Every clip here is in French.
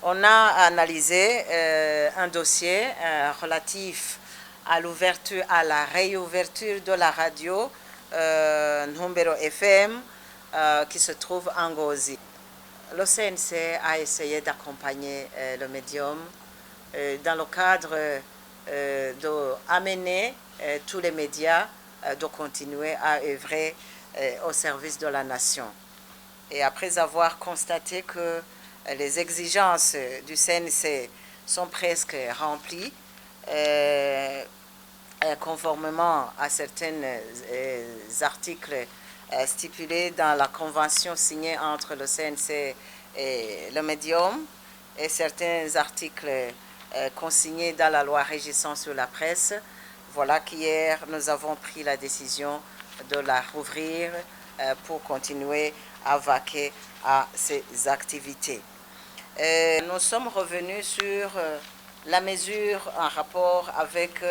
On a analysé un dossier relatif à la réouverture de la radio Numbero FM qui se trouve en Ngozi. Le CNC a essayé d'accompagner le médium dans le cadre d'amener tous les médias de continuer à œuvrer au service de la nation. Et après avoir constaté que les exigences du CNC sont presque remplies, conformément à certains articles stipulés dans la convention signée entre le CNC et le médium, et certains articles consignés dans la loi régissant sur la presse, voilà qu'hier nous avons pris la décision de la rouvrir pour continuer à vaquer à ces activités. Nous sommes revenus sur la mesure en rapport avec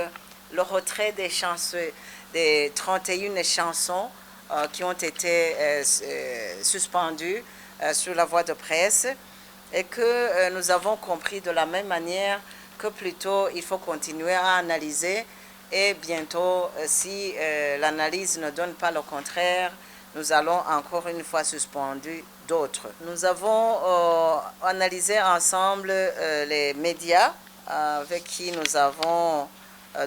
le retrait des chansons, des 31 chansons qui ont été suspendues sur la voie de presse, et que nous avons compris de la même manière que plutôt il faut continuer à analyser, et bientôt, si l'analyse ne donne pas le contraire, nous allons encore une fois suspendre d'autres. Nous avons analysé ensemble les médias avec qui nous avons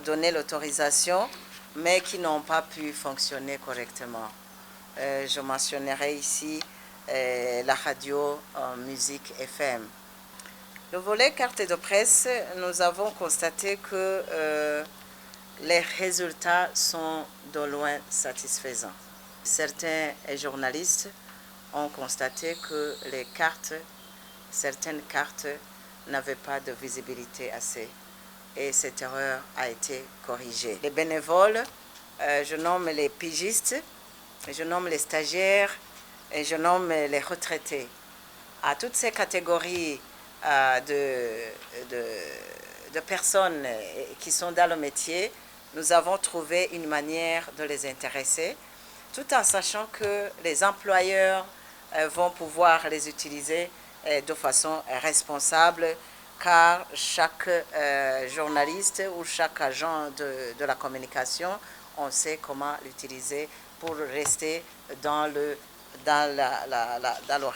donné l'autorisation, mais qui n'ont pas pu fonctionner correctement. Je mentionnerai ici la radio Musique FM. Le volet carte de presse, nous avons constaté que les résultats sont de loin satisfaisants. Certains journalistes ont constaté que certaines cartes n'avaient pas de visibilité assez, et cette erreur a été corrigée. Les bénévoles, je nomme les pigistes, je nomme les stagiaires et je nomme les retraités. À toutes ces catégories de personnes qui sont dans le métier, nous avons trouvé une manière de les intéresser, tout en sachant que les employeurs vont pouvoir les utiliser de façon responsable, car chaque journaliste ou chaque agent de la communication, on sait comment l'utiliser pour rester dans le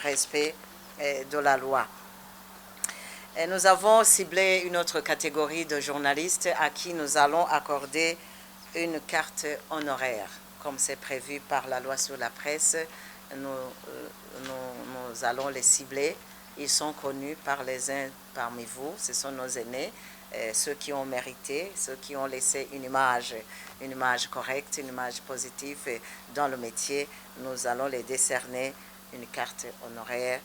respect de la loi. Et nous avons ciblé une autre catégorie de journalistes à qui nous allons accorder une carte honoraire. Comme c'est prévu par la loi sur la presse, nous allons les cibler. Ils sont connus par les uns parmi vous, ce sont nos aînés, ceux qui ont mérité, ceux qui ont laissé une image correcte, une image positive dans le métier. Nous allons les décerner une carte honoraire.